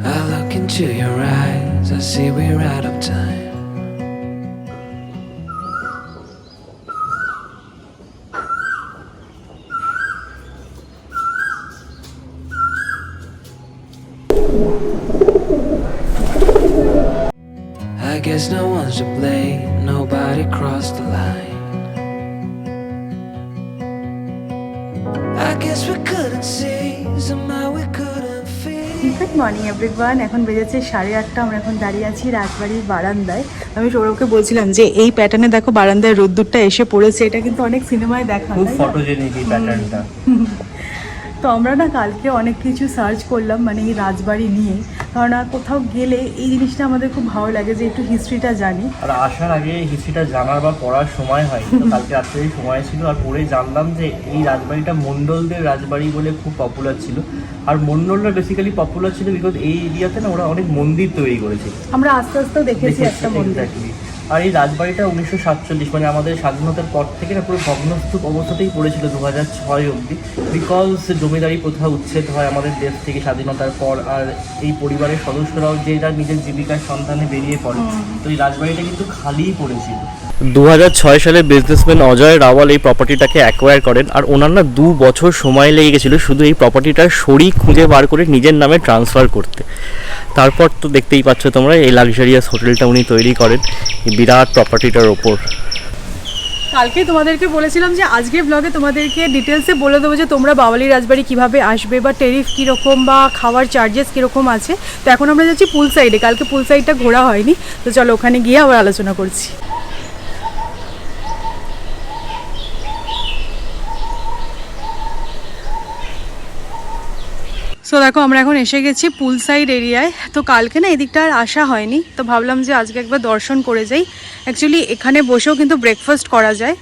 I look into your eyes, I see we're out of time. I guess no one's to blame, nobody crossed the line. I guess we couldn't see, somehow we couldn't feel. Good morning everyone, এখন বেজেছে 8:30। আমরা এখন দাঁড়িয়ে আছি রাজবাড়ির বারান্দায়। আমি সৌরভকে বলছিলাম যে এই প্যাটার্নে দেখো বারান্দায় রোদ্দুরটা এসে পড়েছে, এটা কিন্তু অনেক সিনেমায় দেখা হয়, খুব ফটোজেনিক এই প্যাটার্নটা। তো আমরা না কালকে অনেক কিছু সার্চ করলাম মানে এই রাজবাড়ি নিয়ে, কারণ কোথাও গেলে এই জিনিসটা আমাদের খুব ভালো লাগে যে একটু হিস্ট্রিটা জানি। আর আসার আগে হিস্ট্রিটা জানার বা পড়ার সময় হয়, তো কালকে রাত্রেই সময় ছিল আর পড়ে জানলাম যে এই রাজবাড়িটা মণ্ডলদের রাজবাড়ি বলে খুব পপুলার ছিল। আর মণ্ডলরা বেসিক্যালি পপুলার ছিল বিকজ এই এরিয়াতে না ওরা অনেক মন্দির তৈরি করেছে। আমরা আস্তে আস্তে দেখেছি একটা মন্দির। আর এই রাজবাড়িটা 1947 মানে আমাদের স্বাধীনতার পর থেকে না পুরো ভগ্নস্তূপ অবস্থাতেই পড়েছিল 2006 অবধি, বিকজ জমিদারি প্রথা উচ্ছেদ হয় আমাদের দেশ থেকে স্বাধীনতার পর। আর এই পরিবারের সদস্যরাও যে যার নিজের জীবিকার সন্ধানে বেরিয়ে পড়ে, তো এই রাজবাড়িটা কিন্তু খালিই পড়েছিল। 2006 সালে বিজনেসম্যান অজয় রাওয়াল এই প্রপার্টিটাকে অ্যাকোয়ার করেন। আর ওনার না 2 বছর সময় লেগে গেছিলো শুধু এই প্রপার্টিটার শরিক খুঁজে বার করে নিজের নামে ট্রান্সফার করতে। তারপর তো দেখতেই পাচ্ছ তোমরা এই লাক্সারিয়াস হোটেলটা উনি তৈরি করেন এই বিরাট প্রপার্টিটার ওপর। কালকে তোমাদেরকে বলেছিলাম যে আজকের ব্লগে তোমাদেরকে ডিটেলসে বলে দেবো যে তোমরা বাওয়ালি রাজবাড়ি কীভাবে আসবে বা টেরিফ কীরকম বা খাওয়ার চার্জেস কীরকম আছে। তো এখন আমরা যাচ্ছি পুল সাইডে, কালকে পুল সাইডটা ঘোরা হয়নি, তো চলো ওখানে গিয়ে আবার আলোচনা করছি। সো দেখো আমরা এখন এসে গেছি পুল সাইড এরিয়ায়। তো কালকে না এদিকটা আর আসা হয়নি, তো ভাবলাম যে আজকে একবার দর্শন করে যাই। অ্যাকচুয়ালি এখানে বসেও কিন্তু ব্রেকফাস্ট করা যায়।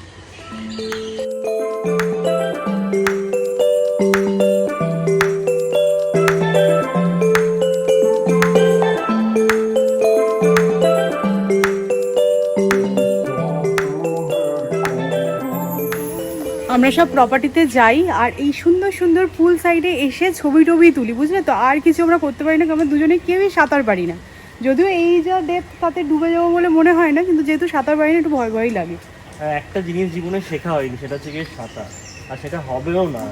আমরা সব প্রপার্টিতে যাই আর এই সুন্দর সুন্দর পুল সাইডে এসে ছবি টবি তুলি, বুঝলে তো। আর কিছু আমরা করতে পারি না, কারণ আমরা দুজনে কেউই সাঁতার পারি না। যদিও এই যা ডেপথ তাতে ডুবে যাবো বলে মনে হয় না, কিন্তু যেহেতু সাঁতার পারি না একটু ভয় ভয়ই লাগে। একটা জিনিস জীবনে শেখা হয়নি, সেটা হচ্ছে গিয়ে সাঁতার, আর সেটা হবেও না।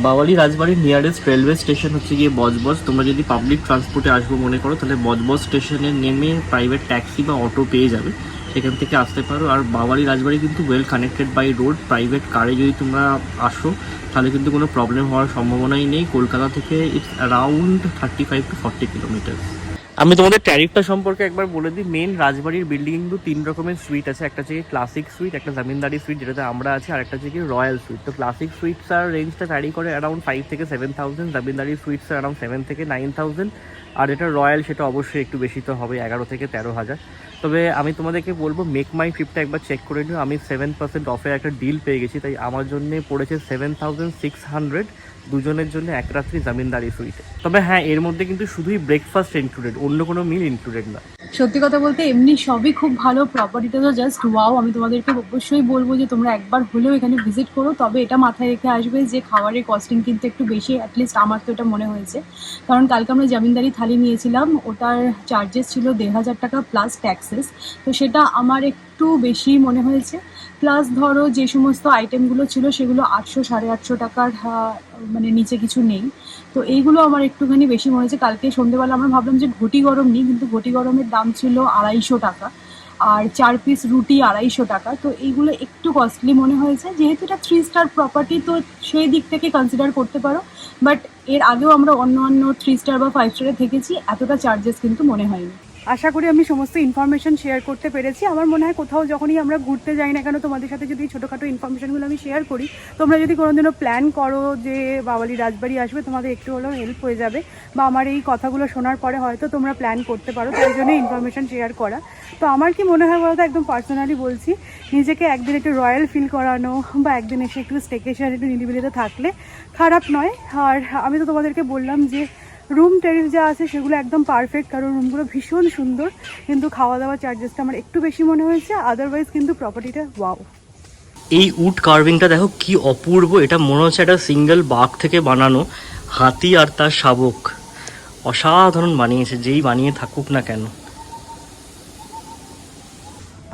বাওয়ালি রাজবাড়ির নিয়ারেস্ট রেলওয়ে স্টেশন হচ্ছে গিয়ে বজবজ। তোমরা যদি পাবলিক ট্রান্সপোর্টে আসবো মনে করো তাহলে বজবজ স্টেশনে নেমে প্রাইভেট ট্যাক্সি বা অটো পেয়ে যাবে, সেখান থেকে আসতে পারো। আর বাওয়ালি রাজবাড়ি কিন্তু well connected by road. Private কারে যদি তোমরা আসো তাহলে কিন্তু কোনো প্রবলেম হওয়ার সম্ভাবনাই নেই। কলকাতা থেকে ইটস অ্যারাউন্ড 35 to 40 কিলোমিটার। আমি তোমাদের ট্যারিফটা সম্পর্কে একবার বলে দিই। মেন রাজবাড়ির বিল্ডিং কিন্তু 3 রকমের সুইট আছে। একটা হচ্ছে ক্লাসিক সুইট, একটা জমিনদারি সুইট যেটাতে আমরা আছি, আর একটা হচ্ছে রয়্যাল সুইট। তো ক্লাসিক সুইটস আর রেঞ্জটা ভ্যারি করে অ্যারাউন্ড 5 থেকে 7,000, জমিনদারি সুইটস অ্যারাউন্ড 7 থেকে 9,000, আর এটা রয়্যাল সেটা অবশ্যই একটু বেশি তো হবে, 11 থেকে 13,000। তবে আমি তোমাদেরকে বলবো মেক মাই ট্রিপটা একবার চেক করে নিও। আমি 7% অফের একটা ডিল পেয়ে গেছি, তাই আমার জন্য পড়েছে 7,600 দুজনের জন্য এক রাত্রি জমিনদারি সুইটে। তবে হ্যাঁ, এর মধ্যে কিন্তু শুধুই ব্রেকফাস্ট ইনক্লুডেড, অন্য কোনো মিল ইনক্লুডেড না। সত্যি কথা বলতে এমনি সবই খুব ভালো, প্রপার্টিটা তো জাস্ট ওয়াও। আমি তোমাদেরকে অবশ্যই বলবো যে তোমরা একবার হলেও এখানে ভিজিট করো। তবে এটা মাথায় রেখে আসবে যে খাবারের কস্টিং কিন্তু একটু বেশি, অ্যাটলিস্ট আমার তো এটা মনে হয়েছে। কারণ কালকে আমরা জমিনদারি থালি নিয়েছিলাম, ওটার চার্জেস ছিল 1,500 টাকা প্লাস ট্যাক্সেস, তো সেটা আমার একটু বেশি মনে হয়েছে। প্লাস ধরো যে সমস্ত আইটেমগুলো ছিল সেগুলো 800-850 টাকার মানে নিচে কিছু নেই, তো এইগুলো আমার একটুখানি বেশি মনে হয়েছে। কালকে সন্ধ্যেবেলা আমরা ভাবলাম যে ঘটি গরম নিই, কিন্তু ঘটি গরমের দাম ছিল 250 টাকা, আর 4 পিস রুটি 250 টাকা। তো এইগুলো একটু কস্টলি মনে হয়েছে। যেহেতু এটা 3 স্টার প্রপার্টি, তো সেই দিক থেকে কনসিডার করতে পারো। বাট এর আগেও আমরা অন্য 3 স্টার বা 5 স্টারে থেকেছি, এতটা চার্জেস কিন্তু মনে হয়নি। আশা করি আমি সমস্ত ইনফরমেশন শেয়ার করতে পেরেছি। আমার মনে হয় কোথাও যখনই আমরা ঘুরতে যাই না কেন, তোমাদের সাথে যদি ছোটোখাটো ইনফরমেশনগুলো আমি শেয়ার করি, তোমরা যদি কোনোদিনও প্ল্যান করো যে বাওয়ালি রাজবাড়ি আসবে, তোমাদের একটু হলেও হেল্প হয়ে যাবে, বা আমার এই কথাগুলো শোনার পরে হয়তো তোমরা প্ল্যান করতে পারো, তাই জন্য ইনফরমেশন শেয়ার করা। তো আমার কি মনে হয় বলতো, একদম পার্সোনালি বলছি, নিজেকে একদিন একটু রয়্যাল ফিল করানো বা একদিন এসে একটু স্টেকেশন একটু নিরিবিলিতে থাকলে খারাপ নয়। আর আমি তো তোমাদেরকে বললাম যে রুম টেরিফ যা আছে সেগুলো একদম পারফেক্ট, কারণ রুমগুলো ভীষণ সুন্দর, কিন্তু খাওয়া দাওয়া চার্জেসটা আমার একটু বেশি মনে হয়েছে। আদারওয়াইজ কিন্তু প্রপার্টিটা ওয়াও। এই উড কার্ভিংটা দেখো কি অপূর্ব, এটা মনে হচ্ছে একটা সিঙ্গেল বাঘ থেকে বানানো, হাতি আর তার শাবক, অসাধারণ বানিয়েছে, যেই বানিয়ে থাকুক না কেন।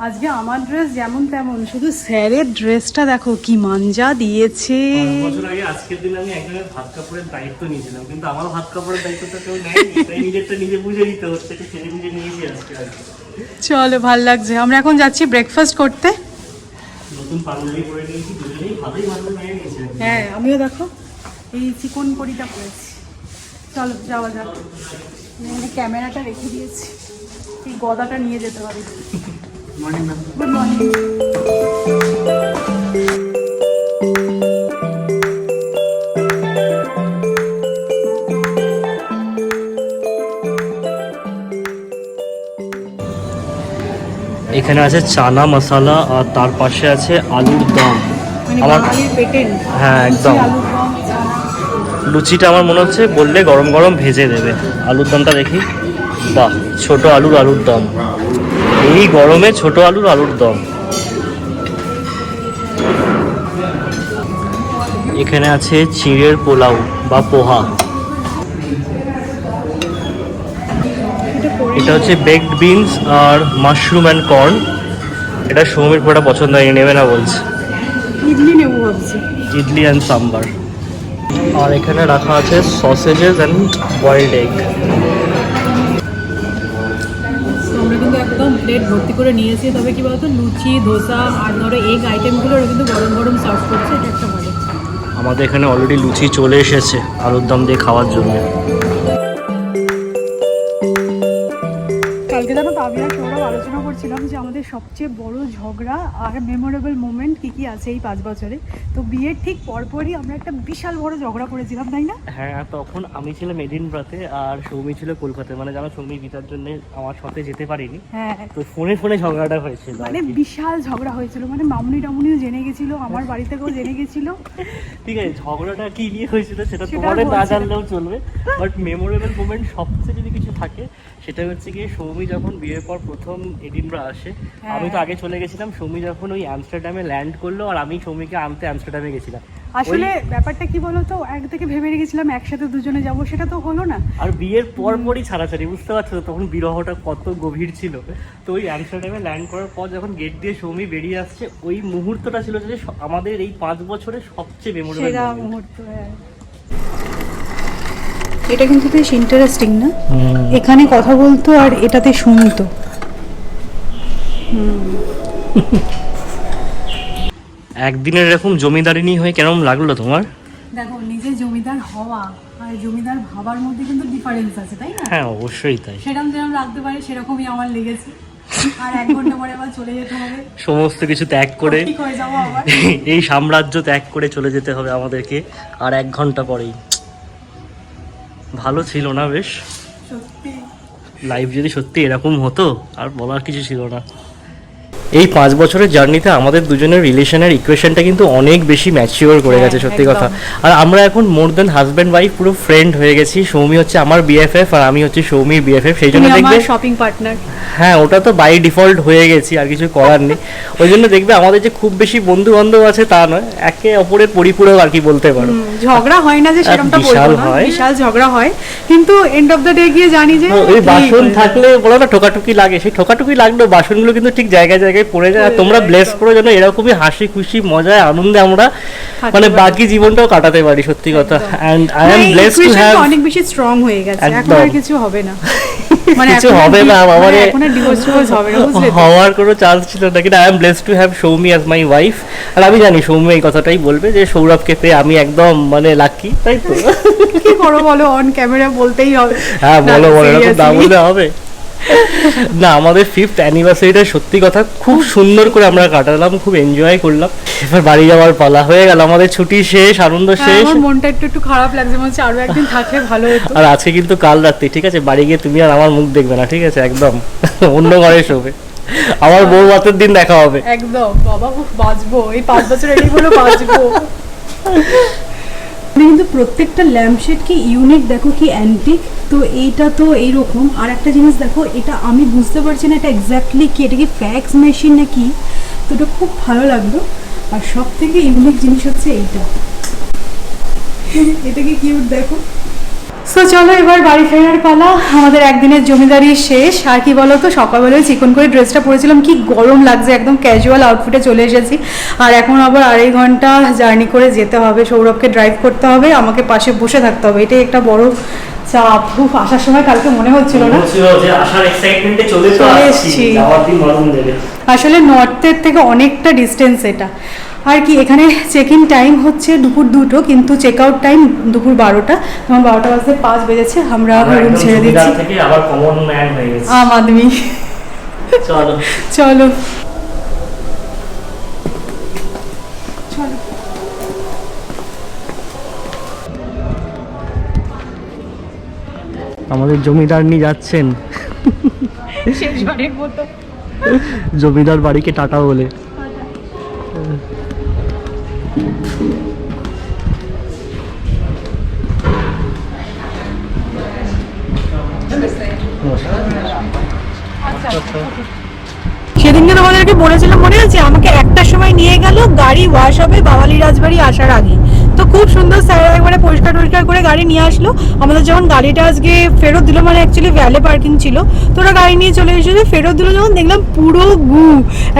আজকে আমার ড্রেস যেমন তেমন, শুধু স্যারের ড্রেসটা দেখো কি মাঞ্জা দিয়েছে। 5 বছর আগে আজকের দিন আমি একজনের ভাত কাপড়ের দায়িত্ব নিয়েছিলাম, কিন্তু আমার ভাত কাপড়ের দায়িত্বটা কেউ নেয়নি, তাই নিজেরটা নিজে বুঝে নিতে হচ্ছে, একটু ছেড়ে বুঝে নিয়েছি আজকে। চলো, ভাল লাগছে। আমরা এখন যাচ্ছি ব্রেকফাস্ট করতে। নতুন পাঞ্জাবি পরে নিয়েছি, দুজনেই ভালোই ভালো নিয়ে নিয়েছি। হ্যাঁ, আমিও দেখো এই চিকন কড়িটা পরেছি। চলো যাওয়া যাক। আমি ক্যামেরাটা রেখে দিয়েছি, এই গদাটা নিয়ে যেতে পারি। Morning ma'am. Good morning. এখানে আছে চানা মশলা আর তার পাশে আছে আলুর দম। মানে আমার বাঙালির পেটেন। হ্যাঁ একদম। আলুর দম, চানা। লুচিটা আমার মনে হচ্ছে বললে গরম গরম ভেজে দেবে। আলুর দমটা দেখি, বাহ, ছোট আলুর দম, এই গরমে ছোট আলুর দম। এখানে আছে চিড়ের পোলাও বা পোহা। এটা হচ্ছে বেকড বিনস আর মাশরুম অ্যান্ড কর্ন। এটা সৌমির পুরোটা পছন্দ হয়নি, নেবে না বলছে। ইডলি নেবো ভাবছি। ইডলি অ্যান্ড সাম্বার। আর এখানে রাখা আছে সসেজেস অ্যান্ড বয়েলড এগ। আমরা কিন্তু একদম প্লেট ভর্তি করে নিয়েছি। তবে কি বলতো, লুচি, ধোসা আর ধরো এগ আইটেমগুলো ওরা কিন্তু গরম গরম সার্ভ করছে, এটা একটা ভালো। আমাদের এখানে অলরেডি লুচি চলে এসেছে আলুর দম দিয়ে খাওয়ার জন্য। কালকে জানো তো, আমি আর সৌরভ আলোচনা করছিলাম যে আমাদের সবচেয়ে বড় ঝগড়া আর মেমোরেবল মোমেন্ট কী কী আছে এই 5 বছরে। তো বিয়ের ঠিক পরপরই আমরা একটা বিশাল বড় ঝগড়া করেছিলাম, তাই না? হ্যাঁ, তখন আমি ছিলাম এডিনব্রাতে আর সৌমি ছিল কলকাতায়। মানে জানো, সৌমি ভিতার জন্য আমার সাথে যেতে পারিনি। হ্যাঁ, তো ফোনে ফোনে ঝগড়াটা হয়েছিল। মানে বিশাল ঝগড়া হয়েছিল, মানে মামুনি টামুনিও জেনে গেছিল, আমার বাড়ি থেকেও জেনে গেছিল। ঠিক আছে, ঝগড়াটা কি নিয়ে হয়েছিল সেটা সেটা তোমাদের না বলছি না। জানলেও চলবে, বাট মেমোরেবল মোমেন্ট সবচেয়ে যদি কিছু থাকে সেটা হচ্ছে গিয়ে সৌমি যখন বিয়ের পর প্রথম এডিনব্রা আসে। হ্যাঁ। আমি তো আগে চলে গেছিলাম, সৌমি যখন ওই আমস্টারডামে ল্যান্ড করলো আর আমি সৌমিকে আনতে আমস্টারডামে গেছিলাম। আসলে ব্যাপারটা কি বলতো, এক থেকে ভেবে রেখেছিলাম একসাথে দুজনে যাব, সেটা তো হলো না। আর বিয়ের পরপরই ছাড়াছাড়ি, বুঝতে পারছো তো তখন বিরহটা কত গভীর ছিল। তো ওই আমস্টারডামে ল্যান্ড করার পর যখন গেট দিয়ে সৌমি বেরিয়ে আসছে, ওই মুহূর্তটা ছিল যে আমাদের এই 5 বছরের সবচেয়ে মেমোরেবল সেরা মুহূর্ত। হ্যাঁ, এটা কিন্তু বেশ ইন্টারেস্টিং না? এখানে কথা বলতো আর এটাতে শুনতো। একদিনের এরকম জমিদারিনী হয়ে কেমন লাগলো তোমার? দেখো, নিজে জমিদার হওয়া আর জমিদার ভাবার মধ্যে কিন্তু ডিফারেন্স আছে, তাই না? হ্যাঁ, অবশ্যই তাই। সেরকম যেরকম রাখতে পারে সেরকমই আমার লেগেছে। আর 1 ঘন্টা পরে আবার চলে যেতে হবে, সমস্ত কিছু ত্যাগ করে ঠিক হয়ে যাবো আবার। এই সাম্রাজ্য ত্যাগ করে চলে যেতে হবে আমাদেরকে আর 1 ঘন্টা পরেই। ভালো ছিল না বেশ? সত্যি লাইফ যদি সত্যি এরকম হতো আর বলার কিছু ছিল না। এই 5 বছরের জার্নিতে আমাদের দুজনের রিলেশনের ইকুয়েশনটা কিন্তু অনেক বেশি ম্যাচিওর করে গেছে, সত্যি কথা। আর আমরা এখন মোর দেন হাজব্যান্ড ওয়াইফ, পুরো ফ্রেন্ড হয়ে গেছি। সৌমি হচ্ছে আমার বিএফএফ আর আমি হচ্ছে সৌমির বিএফএফ। সেই জন্য দেখবে শপিং পার্টনার। হ্যাঁ, ওটা তো বাই ডিফল্ট হয়ে গেছি, আর কিছু করার নেই। ওই জন্য দেখবে আমাদের যে খুব বেশি বন্ধু বান্ধব আছে তা নয়, একে অপরের পরিপূরক আর কি বলতে পারো। ঝগড়া হয় না যে সেরকমটা বলবো না, বিশাল ঝগড়া হয়, কিন্তু এন্ড অফ দ্য ডে গিয়ে জানি যে ওই বাসন থাকলে বলো না ঠোকাটুকি লাগে, সেই ঠোকাটুকি লাগলেও বাসনগুলো কিন্তু ঠিক জায়গায় জায়গায় পড়ে যায়। আর তোমরা ব্লেস করো যেন এরকমই হাসি খুশি মজায় আনন্দে আমরা মানে বাকি জীবনটাও কাটাতে পারি, সত্যি কথা। And I am blessed to have. অনেক বেশি স্ট্রং হয়ে গেছে, এখন আর কিছু হবে না। মানে কিছু হবে না, আমারে এখন আর ডিভোর্স হবে না, বুঝলে? হওয়ার কোনো চান্স ছিল না, কিন্তু I am blessed to have Soumi as my wife. আর আমি জানি সৌমি এই কথাটাই বলবে যে সৌরভকে পেয়ে আমি একদম মানে লাকি, তাই তো? কি করো বলো, অন ক্যামেরা বলতেই হবে। হ্যাঁ বলো, এরকম না বললে হবে না। আমাদের 5th অ্যানিভার্সারিটা সত্যি কথা খুব সুন্দর করে আমরা কাটালাম, খুব এনজয় করলাম। এবার বাড়ি যাওয়ার পালা হয়ে গেল, আমাদের ছুটি শেষ, আনন্দ শেষ। আমার মনটা একটু খারাপ লাগছে, মনে হচ্ছে আরো একদিন থাকলে ভালো হতো। আর আজকে কিন্তু কাল রাত্রি, ঠিক আছে, বাড়ি গিয়ে তুমি আর আমার মুখ দেখবে না, ঠিক আছে, একদম অন্য ঘরে শোবে। আমার বউ ভাতের দিন দেখা হবে একদম। বাবা বাঁচবো, এই 5 বছর এটাই বলো বাঁচবো। কিন্তু প্রত্যেকটা ল্যাম্পশেড কি ইউনিক, দেখো কি অ্যান্টিক। তো এইটা তো এইরকম। আর একটা জিনিস দেখো, এটা আমি বুঝতে পারছি না এটা এক্স্যাক্টলি কি, এটা কি ফ্যাক্স মেশিন নাকি। তো এটা খুব ভালো লাগলো। আর সব থেকে ইউনিক জিনিস হচ্ছে এইটা, এটা কি কিউট দেখো। সো চলো এবার বাড়ি ফেরার পালা। আমাদের একদিনের জমিদারি শেষ। আর কি বলো তো, সকালবেলায় চিকন করে ড্রেসটা পরেছিলাম, কি গরম লাগছে, একদম ক্যাজুয়াল আউটফিটে চলে এসেছি। আর এখন আবার 2.5 ঘন্টা জার্নি করে যেতে হবে, সৌরভকে ড্রাইভ করতে হবে, আমাকে পাশে বসে থাকতে হবে, এটাই একটা বড় চাপ। আসার সময় কালকে মনে হচ্ছিল না যে আসার এক্সাইটমেন্টে চলে এসেছি, যাওয়ার দিন নরম দেবে। আসলে নর্থের থেকে অনেকটা ডিস্টেন্স এটা। আর কি এখানে চেক ইন টাইম হচ্ছে দুপুর 2টো, কিন্তু চেক আউট টাইম দুপুর 12টা। তখন 12টা বাজতে 5 বেজেছে, আমরা রুম ছেড়ে দিচ্ছি। আবার কমন ম্যান হয়ে গেছে আম আদমি। চলো চলো চলো। আমাদের জমিদার নিয়ে যাচ্ছেন শেষবারের মতো জমিদার বাড়িকে টাটা বলে। সেদিনকে তোমাদেরকে বলেছিলাম মনে আছে, আমাকে একটার সময় নিয়ে গেল, গাড়ি ওয়াশ হবে বাওয়ালি রাজবাড়ি আসার আগে। তো খুব সুন্দর স্যার একবারে পরিষ্কার করে গাড়ি নিয়ে আসলো। আমাদের যখন গাড়িটা আজকে ফেরত দিল, মানে অ্যাকচুয়ালি ভ্যালে পার্কিং ছিল, তো ওরা গাড়ি নিয়ে চলে এসেছে, ফেরত দিল যখন দেখলাম পুরো গু,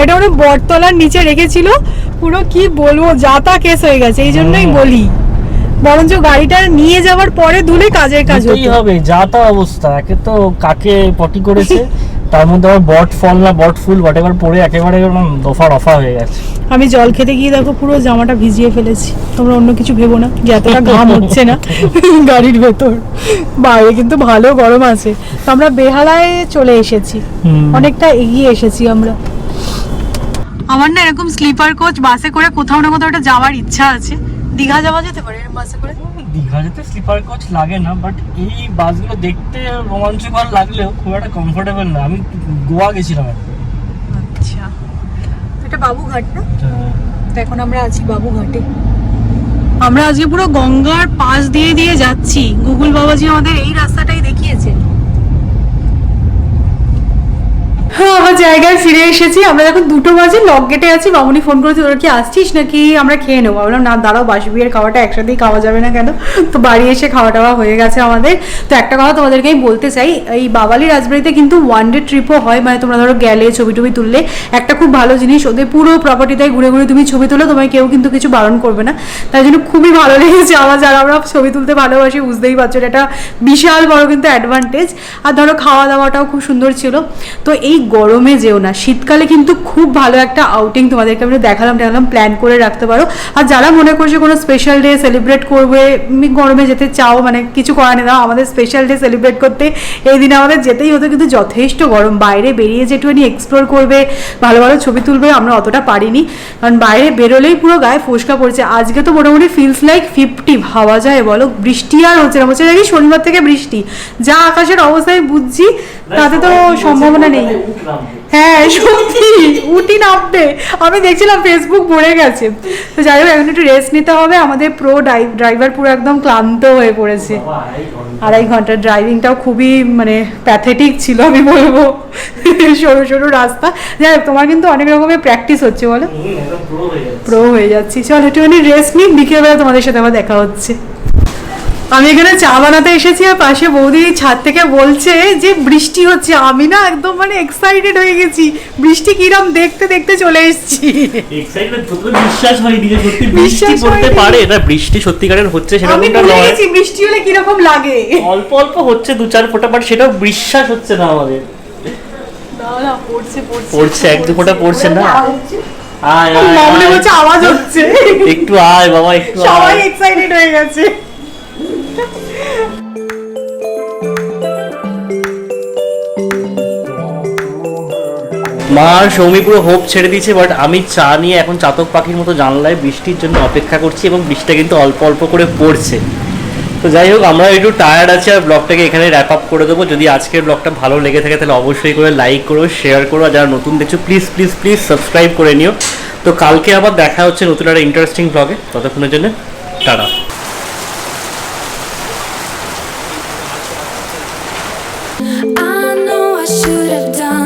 এটা মানে বটতলার নিচে রেখেছিল, পুরো কি বলবো যাতা কেস হয়ে গেছে। এই জন্যই বলি বরঞ্চ গাড়িটা নিয়ে যাওয়ার পরে ধুলে কাজের কাজ হবে। যাতা অবস্থা, একে তো কাকে পটি করেছে, তার মধ্যে আবার বট ফল না বট ফুল হোয়াটএভার পরে একেবারে দফা রফা হয়ে গেছে। আমি জল খেতে গিয়ে দেখো পুরো জামাটা ভিজিয়ে ফেলেছি। তোমরা অন্য কিছু ভেবো না, যে এতটা ঘাম হচ্ছে না গাড়ির ভেতর, বাইরে কিন্তু ভালো গরম আছে। তো আমরা বেহালায় চলে এসেছি, অনেকটা এগিয়ে এসেছি আমরা। আমার না এরকম স্লিপার কোচ বাসে করে কোথাও না কোথাও একটা যাওয়ার ইচ্ছা আছে। দীঘা যাওয়া যেতে পারে এরকম বাসে করে। দীঘা যেতে স্লিপার কোচ লাগে না, বাট এই বাসগুলো দেখতে রোমাঞ্চকর লাগলেও খুব একটা কমফোর্টেবল না। আমি গোয়া গেছিলাম। আচ্ছা, এটা বাবুঘাট না? তো এখন আমরা আছি বাবুঘাটে। আমরা আজকে পুরো গঙ্গার পাশ দিয়ে দিয়ে যাচ্ছি। গুগল বাবাজি আমাদের এই রাস্তাটাই দেখিয়েছে। হ্যাঁ, আমার জায়গায় ফিরে এসেছি। আমরা এখন 2টো বাজে, লক গেটে আছি। মামুনি ফোন করেছে, তোরা কি আসছিস নাকি আমরা খেয়ে নেবো? বললাম না দাঁড়াও, বাসি বিয়ের খাওয়াটা একসাথেই খাওয়া যাবে না কেন? তো বাড়ি এসে খাওয়া টাওয়া হয়ে গেছে আমাদের। তো একটা কথা তোমাদেরকে আমি বলতে চাই, এই বাওয়ালি রাজবাড়িতে কিন্তু 1 ডে ট্রিপও হয়, মানে তোমরা ধরো গেলে ছবি টবি তুললে একটা খুব ভালো জিনিস, ওদের পুরো প্রপার্টিটাই ঘুরে ঘুরে তুমি ছবি তোলো, তোমায় কেউ কিন্তু কিছু বারণ করবে না। তাই জন্য খুবই ভালো লেগেছে আমার। যারা আমরা ছবি তুলতে ভালোবাসি বুঝতেই পারছো, এটা একটা বিশাল বড় কিন্তু অ্যাডভান্টেজ। আর ধরো খাওয়া দাওয়াটাও খুব সুন্দর ছিল। তো এই গরমে যেও না, শীতকালে কিন্তু খুব ভালো একটা আউটিং তোমাদেরকে আমি দেখালাম প্ল্যান করে রাখতে পারো। আর যারা মনে করছে কোনো স্পেশাল ডে সেলিব্রেট করবে, গরমে যেতে চাও, মানে কিছু করার নেই, আমাদের স্পেশাল ডে সেলিব্রেট করতে এই দিনে আমাদের যেতেই হতো, কিন্তু যথেষ্ট গরম। বাইরে বেরিয়ে যেটুখানি এক্সপ্লোর করবে, ভালো ভালো ছবি তুলবে, আমরা অতটা পারিনি, কারণ বাইরে বেরোলেই পুরো গায়ে ফোসকা পড়ছে। আজকে তো মোটামুটি ফিলস লাইক 50 ভাবা যায় বলো। বৃষ্টি আর হচ্ছে না, বলছে নাকি শনিবার থেকে বৃষ্টি। যা আকাশের অবস্থায় বুঝছি তাতে তো সম্ভাবনা নেই। হ্যাঁ সত্যি উঠি নামবে, আমি দেখছিলাম ফেসবুক ভরে গেছে। তো যাই হোক, এখন একটু রেস্ট নিতে হবে। আমাদের প্রো ড্রাইভার পুরো একদম ক্লান্ত হয়ে পড়েছে। 2.5 ঘন্টার ড্রাইভিংটাও খুবই মানে প্যাথেটিক ছিল আমি বলবো। সরু সরু রাস্তা। যাই হোক, তোমার কিন্তু অনেক রকমের প্র্যাকটিস হচ্ছে বলো, প্রো হয়ে যাচ্ছি। চল একটুখানি রেস্ট নিই, বিকেলবেলা তোমাদের সাথে আবার দেখা হচ্ছে। আমি এখানে চা বানাতে এসেছি, আর পাশে বৌদি ছাদ থেকে বলছে যে বৃষ্টি হচ্ছে। আমি না একদম মানে এক্সাইটেড হয়ে গেছি, বৃষ্টি কিরম দেখতে দেখতে চলে এসেছি। এক্সাইটমেন্ট তো বিশ্বাস হয়নি যে সত্যি বৃষ্টি পড়তে পারে। এটা বৃষ্টি সত্যিকারের হচ্ছে সেটা আমি বুঝেছি বৃষ্টি হলে কি রকম লাগে। অল্প অল্প হচ্ছে 2-4 ফোঁটা, বাট সেটাও বিশ্বাস হচ্ছে না আমাদের। দাঁড়া, পড়ছে পড়ছে 1-2 ফোঁটা পড়ছে না। আয় আয় মামনি বলছে আওয়াজ হচ্ছে, একটু আয় বাবা একটু। সবাই এক্সাইটেড হয়ে গেছে। মা আর সৌমি পুরো হোপ ছেড়ে দিয়েছে, বাট আমি চা নিয়ে এখন চাতক পাখির মতো জানলায় বৃষ্টির জন্য অপেক্ষা করছি, এবং বৃষ্টিটা কিন্তু অল্প অল্প করে পড়ছে। তো যাই হোক, আমরা একটু টায়ার্ড আছি, আর ব্লগটাকে এখানে র্যাপ আপ করে দেবো। যদি আজকের ব্লগটা ভালো লেগে থাকে তাহলে অবশ্যই করে লাইক করো, শেয়ার করো, আর যারা নতুন দেখছো প্লিজ প্লিজ প্লিজ সাবস্ক্রাইব করে নিও। তো কালকে আবার দেখা হচ্ছে নতুন একটা ইন্টারেস্টিং ব্লগে। ততক্ষণের জন্য tata. I know I should have done